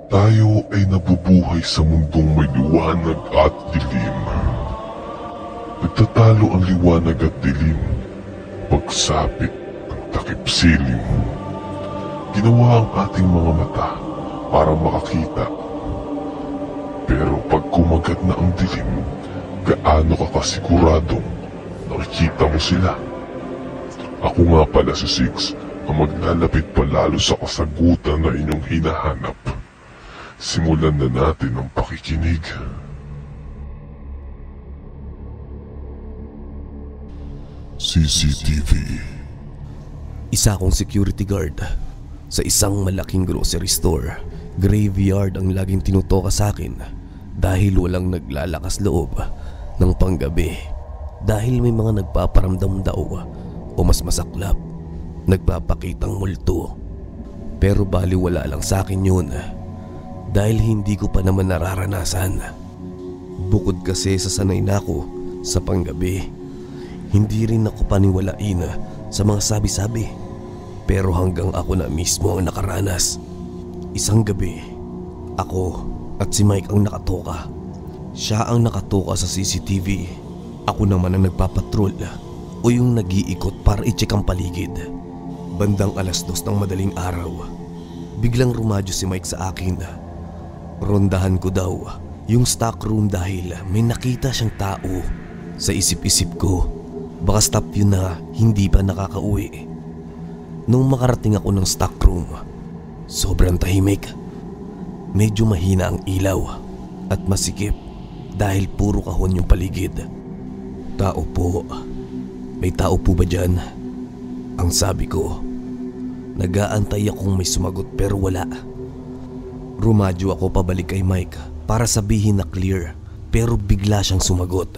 Tayo ay nabubuhay sa mundong may liwanag at dilim. Nagtatalo ang liwanag at dilim, pagsapit ng takip silim. Ginawa ang ating mga mata para makakita. Pero pag kumagat na ang dilim, gaano ka kasiguradong nakikita mo sila? Ako nga pala si Six, ang maglalapit palalo sa kasagutan na inyong hinahanap. Simulan na natin ang pakikinig. CCTV. Isa akong security guard sa isang malaking grocery store. Graveyard ang laging tinutoka sa akin dahil walang naglalakas loob ng panggabi. Dahil may mga nagpaparamdam daw o mas masaklap, nagpapakitang multo. Pero baliwala lang sa akin yun dahil hindi ko pa naman nararanasan. Bukod kasi sa sanay na ako sa panggabi, hindi rin ako paniwalain sa mga sabi-sabi. Pero hanggang ako na mismo ang nakaranas. Isang gabi, ako at si Mike ang nakatoka. Siya ang nakatoka sa CCTV. Ako naman ang nagpapatrol o yung nag-iikot para i-check ang paligid. Bandang 2:00 ng madaling araw, biglang rumadyo si Mike sa akin. Rondahan ko daw yung stock room dahil may nakita siyang tao. Sa isip-isip ko, baka stop yun na hindi pa nakakauwi. Nung makarating ako ng stock room, sobrang tahimik. Medyo mahina ang ilaw at masikip dahil puro kahon yung paligid. Tao po. May tao po ba dyan? Ang sabi ko. Nag-aantay akong may sumagot pero wala. Rumadyo ako pabalik kay Mike para sabihin na clear, pero bigla siyang sumagot.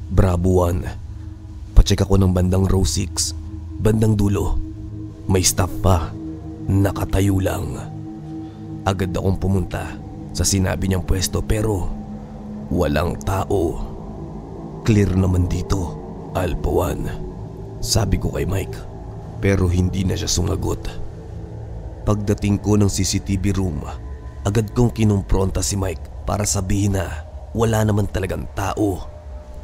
Bravo 1. Pacheck ako ng bandang row 6, bandang dulo. May staff pa, nakatayo lang. Agad akong pumunta sa sinabi niyang pwesto pero walang tao. Clear naman dito, Alpha 1. Sabi ko kay Mike, pero hindi na siya sumagot. Pagdating ko ng CCTV room, agad kong kinumpronta si Mike para sabihin na wala naman talagang tao.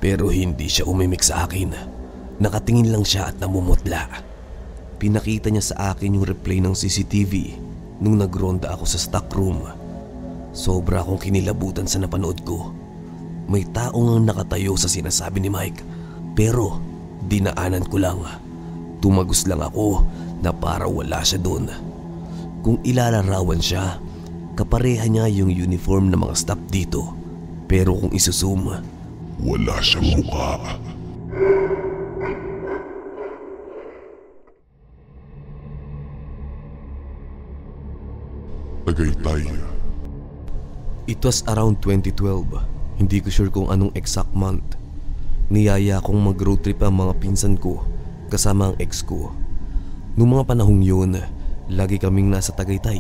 Pero hindi siya umimik sa akin. Nakatingin lang siya at namumutla. Pinakita niya sa akin yung replay ng CCTV nung nagronda ako sa stock room. Sobra akong kinilabutan sa napanood ko. May taong nakatayo sa sinasabi ni Mike, pero dinaanan ko lang. Tumagos lang ako na para wala siya doon. Kung ilalarawan siya, kapareha niya yung uniform ng mga staff dito. Pero kung isusum, wala siyang mukha. Tagaytay. It was around 2012. Hindi ko sure kung anong exact month. Niyaya akong mag-road trip ang mga pinsan ko kasama ang ex ko. Noong mga panahong yun, lagi kaming nasa Tagaytay.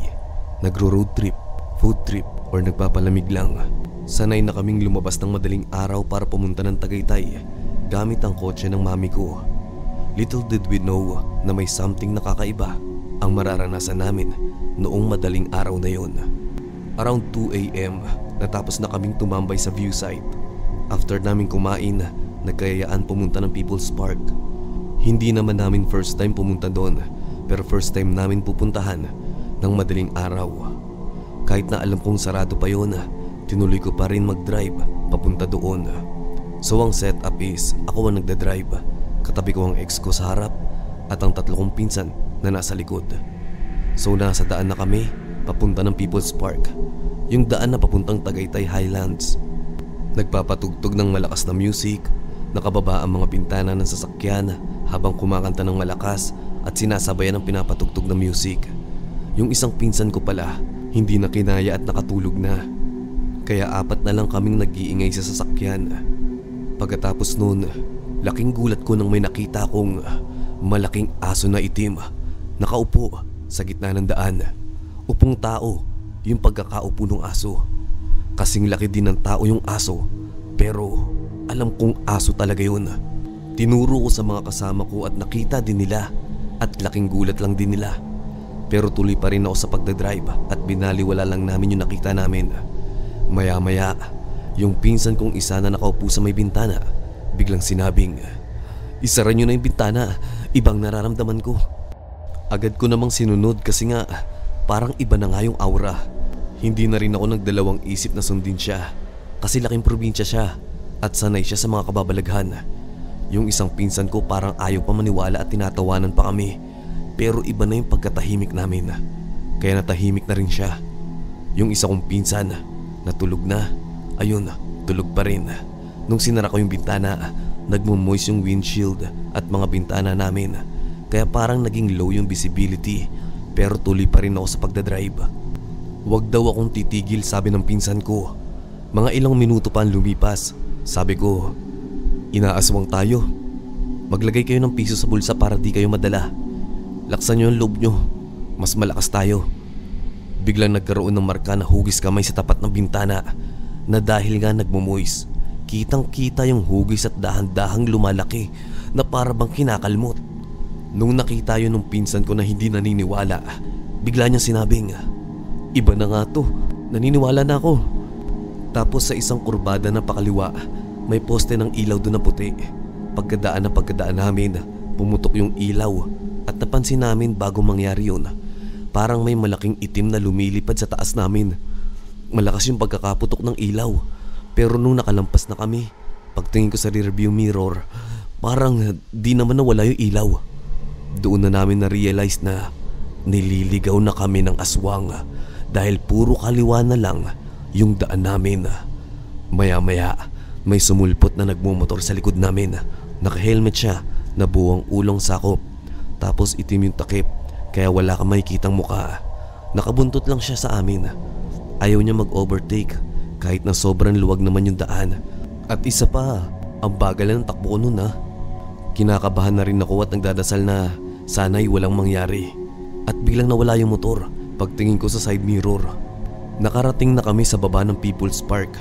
Nagro-road trip, food trip, or nagpapalamig lang. Sanay na kaming lumabas ng madaling araw para pumunta ng Tagaytay gamit ang kotse ng mami ko. Little did we know na may something nakakaiba ang mararanasan namin noong madaling araw na yon. Around 2 AM, natapos na kaming tumambay sa view site. After naming kumain, nagkayayaan pumunta ng People's Park. Hindi naman namin first time pumunta doon, pero first time namin pupuntahan ng madaling araw. Kahit na alam kong sarado pa yon, tinuloy ko pa rin mag-drive papunta doon. So ang setup is, ako ang nagda-drive, katabi ko ang ex ko sa harap at ang 3 kong pinsan na nasa likod. So nasa daan na kami papunta ng People's Park, yung daan na papuntang Tagaytay Highlands. Nagpapatugtog ng malakas na music, nakababa ang mga bintana ng sasakyan habang kumakanta ng malakas at sinasabayan ng pinapatugtog na music. Yung isang pinsan ko pala, hindi na kinaya at nakatulog na. Kaya 4 na lang kaming nag-iingay sa sasakyan. Pagkatapos nun, laking gulat ko nang may nakita akong malaking aso na itim nakaupo sa gitna ng daan. Upong tao yung pagkakaupo ng aso. Kasing laki din ng tao yung aso, pero alam kong aso talaga yun. Tinuro ko sa mga kasama ko at nakita din nila at laking gulat lang din nila. pero tuloy pa rin ako sa pagdadrive at binaliwala lang namin yung nakita namin. Maya-maya, yung pinsan kong isa na nakaupo sa may bintana biglang sinabing, "Isara nyo na yung bintana, ibang nararamdaman ko." Agad ko namang sinunod kasi nga parang iba na nga yung aura. Hindi na rin ako nagdalawang isip na sundin siya kasi laking probinsya siya at sanay siya sa mga kababalaghan. Yung isang pinsan ko parang ayaw pa maniwala at tinatawanan pa kami, pero iba na yung pagkatahimik namin, kaya natahimik na rin siya. Yung isa kong pinsan natulog na, ayun, tulog pa rin. Nung sinara ko yung bintana, nagmumoist yung windshield at mga bintana namin, kaya parang naging low yung visibility, pero tuloy pa rin ako sa pagdadrive. Wag daw akong titigil, sabi ng pinsan ko. Mga ilang minuto pa ang lumipas. Sabi ko, inaaswang tayo. Maglagay kayo ng piso sa bulsa para di kayo madala. Laksan nyo ang loob nyo, mas malakas tayo. Biglang nagkaroon ng marka na hugis kamay sa tapat ng bintana, na dahil nga nagmumoist, kitang kita yung hugis at dahan-dahang lumalaki na para bang kinakalmot. Nung nakita yun ng pinsan ko na hindi naniniwala, bigla niyang sinabing, "Iba na nga to, naniniwala na ako." Tapos sa isang kurbada na pakaliwa, may poste ng ilaw doon na puti. Pagkadaan namin, pumutok yung ilaw at napansin namin bago mangyari yun, parang may malaking itim na lumilipad sa taas namin. Malakas yung pagkakaputok ng ilaw, pero nung nakalampas na kami, pagtingin ko sa rearview mirror, parang di naman nawala yung ilaw. Doon na namin na-realize na nililigaw na kami ng aswang dahil puro kaliwa na lang yung daan namin. Maya-maya, may sumulpot na nagmumotor sa likod namin. Naka-helmet siya na buwang ulong sakop, tapos itim yung takip kaya wala kang makikitang mukha. Nakabuntot lang siya sa amin. Ayaw niya mag-overtake kahit na sobrang luwag naman yung daan. At isa pa, ang bagal ng takbo ko nun. Kinakabahan na rin ako at nagdadasal na sana'y walang mangyari. At biglang nawala yung motor pagtingin ko sa side mirror. Nakarating na kami sa baba ng People's Park,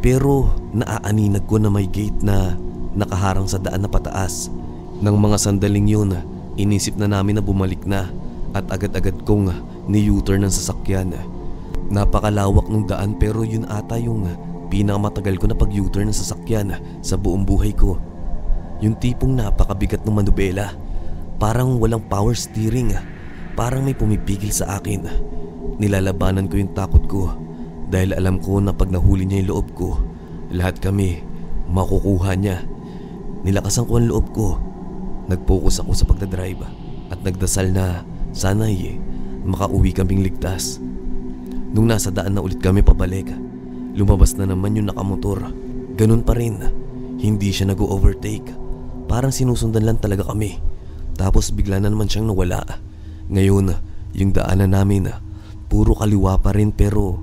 pero naaaninag ko na may gate na nakaharang sa daan na pataas. Nang mga sandaling yun, inisip na namin na bumalik na at agad-agad kong ni-U-turn ng sasakyan. Napakalawak ng daan pero yun ata yung pinakamatagal ko na pag-U-turn ng sasakyan sa buong buhay ko. Yung tipong napakabigat ng manubela, parang walang power steering, parang may pumipigil sa akin. Nilalabanan ko yung takot ko dahil alam ko na pag nahuli niya yung loob ko, lahat kami makukuha niya. Nilakasan ko ang loob ko, nag-focus ako sa pagdadrive at nagdasal na sana'y makauwi kaming ligtas. Nung nasa daan na ulit kami pabalik, lumabas na naman yung nakamotor. Ganun pa rin, hindi siya nag-overtake. Parang sinusundan lang talaga kami. Tapos bigla na naman siyang nawala. Ngayon, yung daanan namin, puro kaliwa pa rin, pero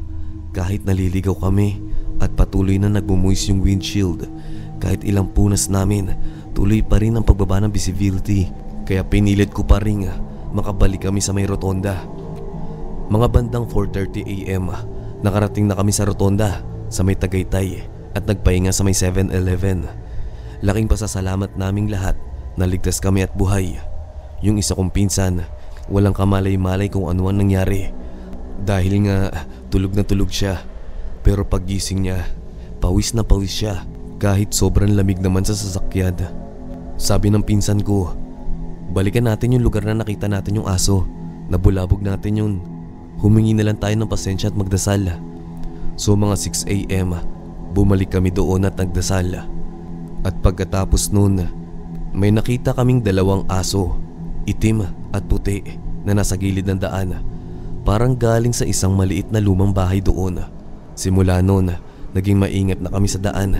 kahit naliligaw kami at patuloy na nagmumoist yung windshield, kahit ilang punas namin, tuloy pa rin ang pagbaba ng visibility. Kaya pinilit ko pa rin makabalik kami sa may rotonda. Mga bandang 4:30 AM, nakarating na kami sa rotonda sa may Tagaytay at nagpahinga sa may 7-Eleven. Laking pasasalamat naming lahat na ligtas kami at buhay. Yung isa kong pinsan, walang kamalay-malay kung ano ang nangyari. Dahil nga tulog na tulog siya, pero paggising niya, pawis na pawis siya kahit sobrang lamig naman sa sasakyan. Sabi ng pinsan ko, balikan natin yung lugar na nakita natin yung aso. Nabulabog natin yun. Humingi na lang tayo ng pasensya at magdasal. So mga 6 AM, bumalik kami doon at nagdasal. At pagkatapos nun, may nakita kaming dalawang aso, itim at puti, na nasa gilid ng daan. Parang galing sa isang maliit na lumang bahay doon. Simula noon, naging maingat na kami sa daan.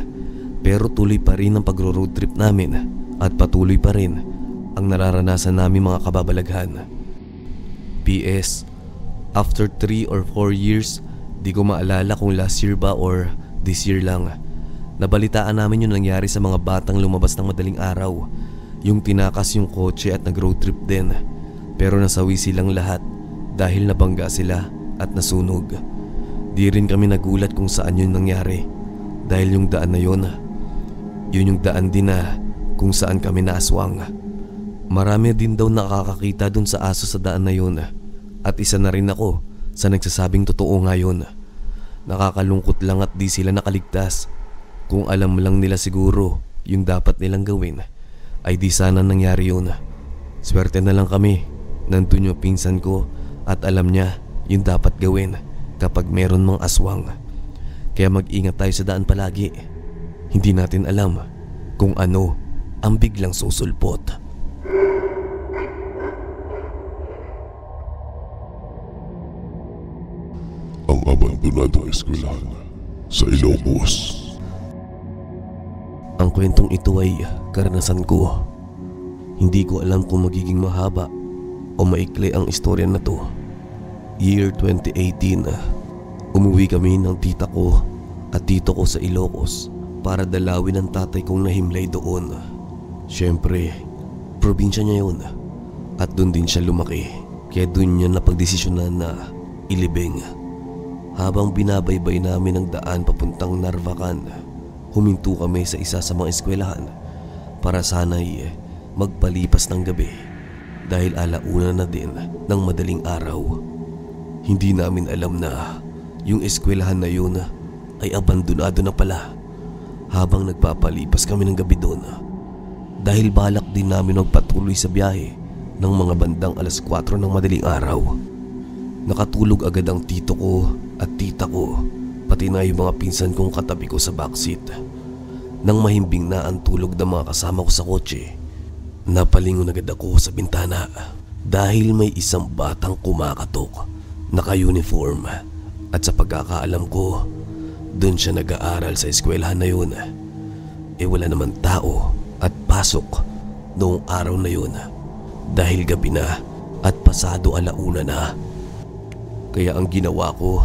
Pero tuloy pa rin ang pagro-road trip namin at patuloy pa rin ang nararanasan namin mga kababalaghan. PS, after 3 or 4 years, di ko maalala kung last year ba or this year lang, nabalitaan namin yung nangyari sa mga batang lumabas ng madaling araw. Yung tinakas yung kotse at nag-road trip din. Pero nasawi silang lahat dahil nabangga sila at nasunog. Di rin kami nagulat kung saan yun nangyari, dahil yung daan na yun yung daan din na kung saan kami naaswang. Marami din daw nakakakita dun sa aso sa daan na yun, At isa na rin ako sa nagsasabing totoo ngayon. Nakakalungkot lang at di sila nakaligtas. Kung alam lang nila siguro yung dapat nilang gawin, ay di sana nangyari yun. Swerte na lang kami, nandun yung pinsan ko at alam niya yung dapat gawin kapag meron mang aswang. Kaya mag-ingat tayo sa daan palagi. Hindi natin alam kung ano ang biglang susulpot. Ang abandonadong eskwelahan sa Ilocos. Ang kwentong ito ay karanasan ko. Hindi ko alam kung magiging mahaba o maikli ang istorya na to. Year 2018, umuwi kami ng tita ko at tito ko sa Ilocos para dalawin ang tatay kong nahimlay doon. Siyempre, probinsya niya yun at doon din siya lumaki. Kaya doon niya napagdesisyonan na ilibing. Habang binabaybay namin ang daan papuntang Narvacan, huminto kami sa isa sa mga eskwelahan para sana'y magpalipas ng gabi dahil alauna na din ng madaling araw. Hindi namin alam na yung eskwelahan na yun ay abandonado na pala habang nagpapalipas kami ng gabi doon. Dahil balak din namin magpatuloy sa biyahe ng mga bandang 4:00 ng madaling araw. Nakatulog agad ang tito ko at tita ko, pati na yung mga pinsan kong katabi ko sa backseat. Nang mahimbing na ang tulog ng mga kasama ko sa kotse, napalingon agad ako sa bintana dahil may isang batang kumakatok, naka-uniform, at sa pagkakaalam ko, doon siya nag-aaral sa eskwelahan na yun. Wala naman tao at pasok noong araw na yun dahil gabi na at pasado 1:00 na. Kaya ang ginawa ko,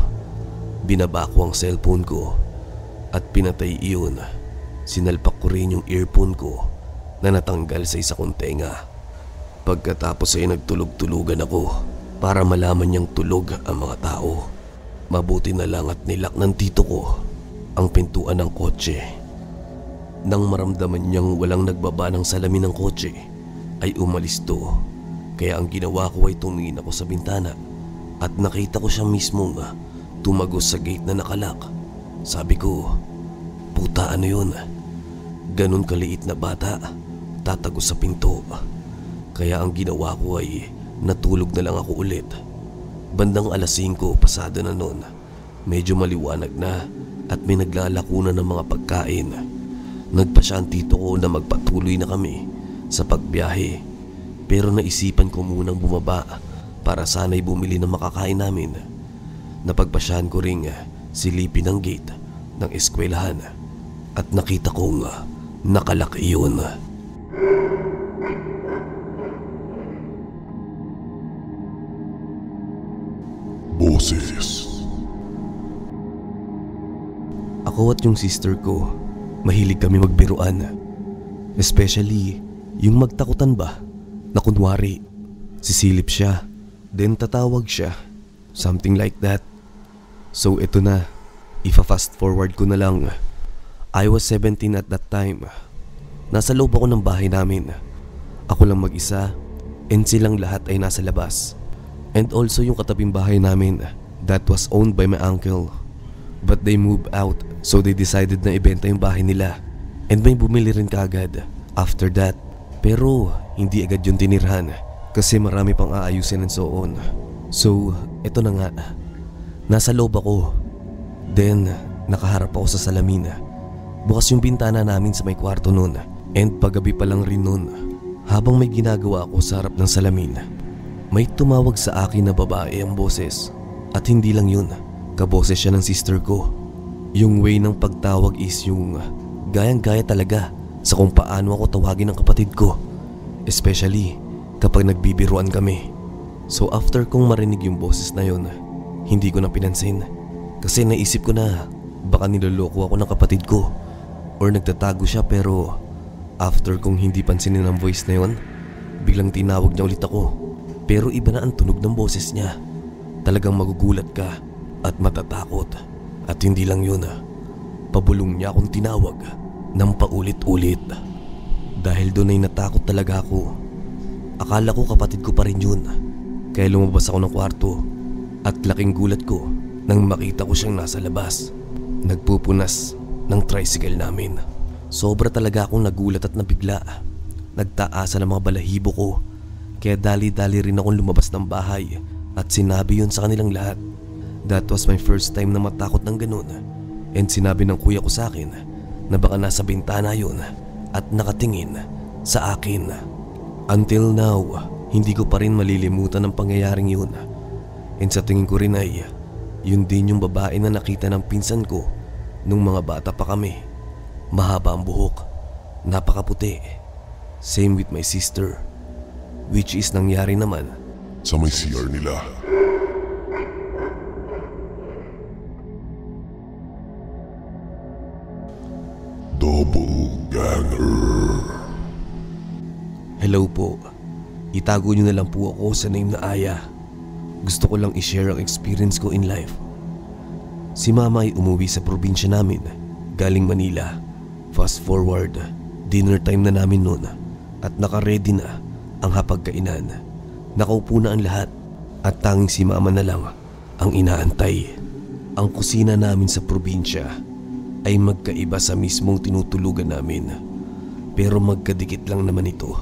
binaba ko ang cellphone ko at pinatay iyon. Sinalpak ko rin yung earphone ko na natanggal sa isa kong tenga. Pagkatapos ay nagtulog-tulugan ako para malaman niyang tulog ang mga tao. Mabuti na lang at nilak ng tito ko ang pintuan ng kotse. Nang maramdaman niyang walang nagbaba ng salamin ng kotse, ay umalis to. Kaya ang ginawa ko ay tumingin ako sa bintana at nakita ko siya mismo tumagos sa gate na nakalak. Sabi ko, puta, ano yun? Ganon kaliit na bata, tatagos sa pinto. Kaya ang ginawa ko ay natulog na lang ako ulit. Bandang 5:00 pasado na noon, medyo maliwanag na at may naglalako na ng mga pagkain. Nagpa siya ang tito ko na magpatuloy na kami sa pagbiyahe. Pero naisipan ko munang bumaba para sana'y bumili ng makakain namin. Napagpasyahan ko ring silipin ang gate ng eskwelahan at nakita kong nakalaki yun. Boses. Ako at yung sister ko, mahilig kami magbiruan. Especially yung magtakutan ba na kunwari sisilip siya, then tatawag siya, something like that. So ito na, ifa-fast forward ko na lang. I was 17 at that time. Nasa loob ako ng bahay namin. Ako lang mag-isa and silang lahat ay nasa labas. And also yung katabing bahay namin, that was owned by my uncle. But they moved out, so they decided na ibenta yung bahay nila. And may bumili rin kaagad after that. Pero hindi agad yung tinirhan kasi marami pang aayusin and so on. So eto na nga, nasa loob ako. Then nakaharap ako sa salamin. Bukas yung bintana namin sa may kwarto noon. And paggabi pa lang rin noon, habang may ginagawa ako sa harap ng salamin, may tumawag sa akin na babae ang boses. At hindi lang yun, kaboses siya ng sister ko. Yung way ng pagtawag is yung gayang-gaya talaga sa kung paano ako tawagin ng kapatid ko, especially kapag nagbibiruan kami. So after kong marinig yung boses na yun, hindi ko na pinansin kasi naisip ko na baka niloloko ako ng kapatid ko or nagtatago siya. Pero after kong hindi pansinin ang voice na yun, biglang tinawag niya ulit ako. Pero iba na ang tunog ng boses niya. Talagang magugulat ka at matatakot. At hindi lang yun, pabulong niya akong tinawag ng paulit-ulit. Dahil doon ay natakot talaga ako. Akala ko kapatid ko pa rin yun. Kaya lumabas ako ng kwarto at laking gulat ko nang makita ko siyang nasa labas, nagpupunas ng tricycle namin. Sobra talaga akong nagulat at nabigla. Nagtaasan ang mga balahibo ko, kaya dali-dali rin akong lumabas ng bahay at sinabi yun sa kanilang lahat. That was my first time na matakot ng ganun, and sinabi ng kuya ko sa akin na baka nasa bintana yun at nakatingin sa akin. Until now, hindi ko pa rin malilimutan ang pangyayaring yun. And sa tingin ko rin ay yun din yung babae na nakita ng pinsan ko nung mga bata pa kami. Mahaba ang buhok, napakaputi. Same with my sister, which is nangyari naman sa may CR nila. Double ganger. Hello po. Itago niyo na lang po ako sa name na Aya. Gusto ko lang i-share ang experience ko in life. Si mama ay umuwi sa probinsya namin, galing Manila. Fast forward, dinner time na namin noon at naka-ready na ang hapagkainan. Nakaupo na ang lahat at tanging si mama na lang ang inaantay. Ang kusina namin sa probinsya ay magkaiba sa mismong tinutulugan namin, pero magkadikit lang naman ito.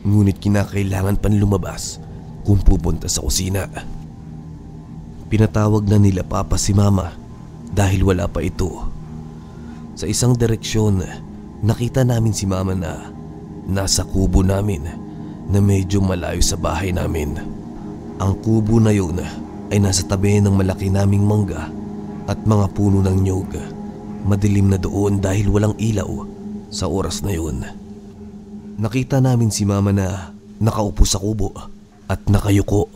Ngunit kinakailangan pan lumabas kung pupunta sa kusina. Pinatawag na nila papa si mama dahil wala pa ito. Sa isang direksyon, nakita namin si mama na nasa kubo namin na medyo malayo sa bahay namin. Ang kubo na yun ay nasa tabi ng malaki naming mangga at mga puno ng nyog. Madilim na doon dahil walang ilaw sa oras na yun. Nakita namin si mama na nakaupo sa kubo at nakayuko.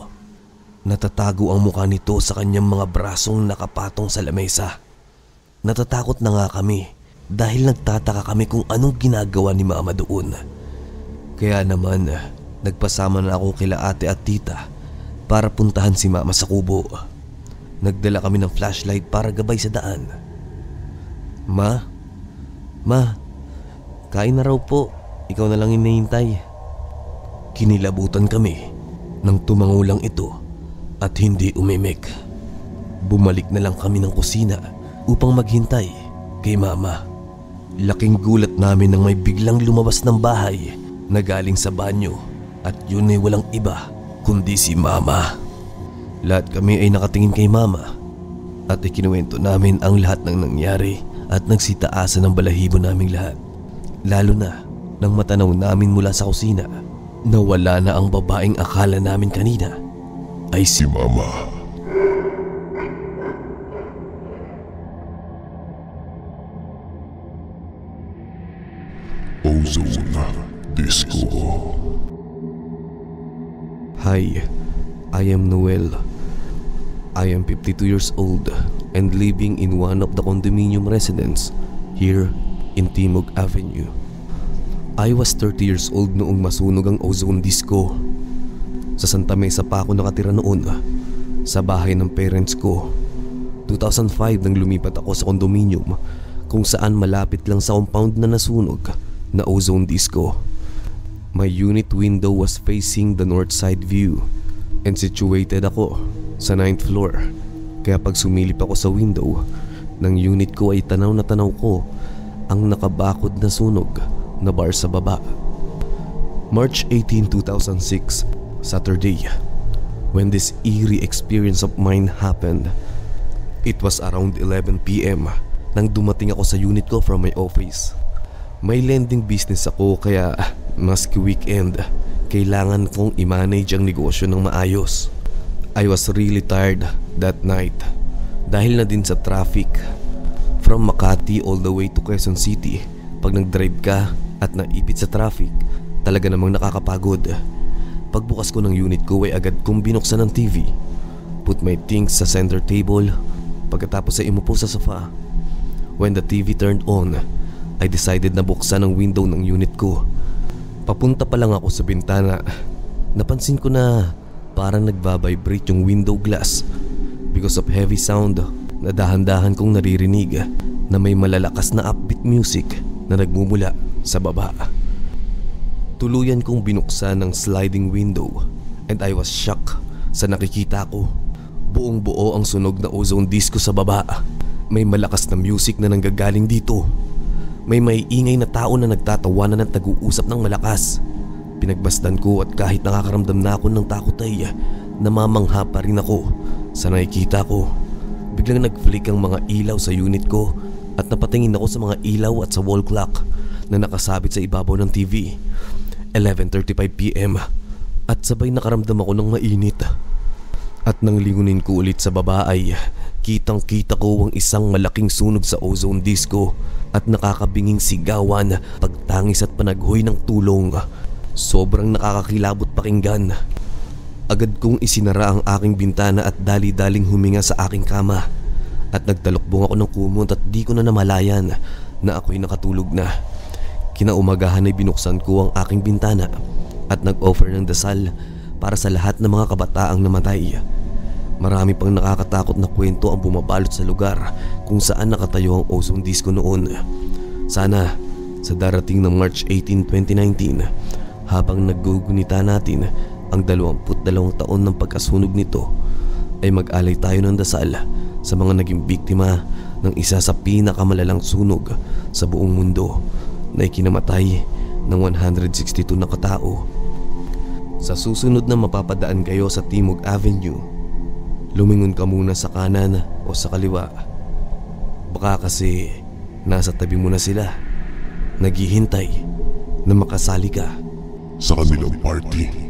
Natatago ang mukha nito sa kanyang mga brasong nakapatong sa lamesa. Natatakot na nga kami dahil nagtataka kami kung anong ginagawa ni mama doon. Kaya naman nagpasama na ako kila ate at tita para puntahan si mama sa kubo. Nagdala kami ng flashlight para gabay sa daan. Ma, kain na raw po. Ikaw na lang hinihintay. Kinilabutan kami nang tumango lang ito at hindi umimik. Bumalik na lang kami ng kusina upang maghintay kay mama. Laking gulat namin nang may biglang lumabas ng bahay na galing sa banyo at yun ay walang iba kundi si mama. Lahat kami ay nakatingin kay mama at ikinuwento namin ang lahat ng nangyari at nagsitaasan ng balahibo naming lahat. Lalo na nang matanaw namin mula sa kusina na wala na ang babaeng akala namin kanina ay si mama. Ozone Disco. Hi, I am Noel. I am 52 years old and living in one of the condominium residence here in Timog Avenue. I was 30 years old noong masunog ang Ozone Disco. Sa Santa Mesa pa ako nakatira noon, sa bahay ng parents ko. 2005 nang lumipat ako sa condominium kung saan malapit lang sa compound na nasunog na Ozone Disco. My unit window was facing the north side view and situated ako sa 9th floor. Kaya pag sumilip ako sa window ng unit ko ay tanaw na tanaw ko ang nakabakod na sunog na bar sa baba. March 18, 2006, Saturday, when this eerie experience of mine happened. It was around 11 PM nang dumating ako sa unit ko from my office. May lending business ako kaya maski weekend, kailangan kong i-manage ang negosyo ng maayos. I was really tired that night dahil na din sa traffic. From Makati all the way to Quezon City, pag nag-drive ka at naipit sa traffic, talaga namang nakakapagod. Pagbukas ko ng unit ko ay agad kong binuksan ng TV. Put my things sa center table. Pagkatapos ay umupo sa sofa. When the TV turned on, I decided na buksan ang window ng unit ko. Papunta pa lang ako sa bintana, napansin ko na parang nagbabibrate yung window glass because of heavy sound na dahan-dahan kong naririnig na may malalakas na upbeat music na nagmumula sa baba. Tuluyan kong binuksan ang sliding window And I was shocked sa nakikita ko. Buong buo ang sunog na ozone disco sa baba. May malakas na music na nanggagaling dito. May maiingay na tao na nagtatawanan at nag-uusap ng malakas. Pinagbasdan ko at kahit nakakaramdam na ako ng takot ay namamangha pa rin ako sa nakikita ko. Biglang nag-flick ang mga ilaw sa unit ko at napatingin ako sa mga ilaw at sa wall clock na nakasabit sa ibabaw ng TV. 11:35 PM at sabay nakaramdam ako ng mainit. At nang lingunin ko ulit sa baba ay kitang kita ko ang isang malaking sunog sa ozone disco at nakakabinging sigawan, pagtangis at panaghoy ng tulong. Sobrang nakakakilabot pakinggan. Agad kong isinara ang aking bintana at dali-daling huminga sa aking kama. At nagtalokbong ako ng kumot at di ko na namalayan na ako'y nakatulog na. Kinaumagahan ay binuksan ko ang aking bintana at nag-offer ng dasal para sa lahat ng mga kabataang namatay. Marami pang nakakatakot na kwento ang bumabalot sa lugar kung saan nakatayo ang ozone disco noon. Sana sa darating ng March 18, 2019, habang naggugunita natin ang 22 taon ng pagkasunog nito, ay mag-alay tayo ng dasal sa mga naging biktima ng isa sa pinakamalalang sunog sa buong mundo na ikinamatay ng 162 na katao. Sa susunod na mapapadaan kayo sa Timog Avenue, lumingon ka muna sa kanan o sa kaliwa. Baka kasi nasa tabi mo na sila, naghihintay na makasali ka sa kanilang party.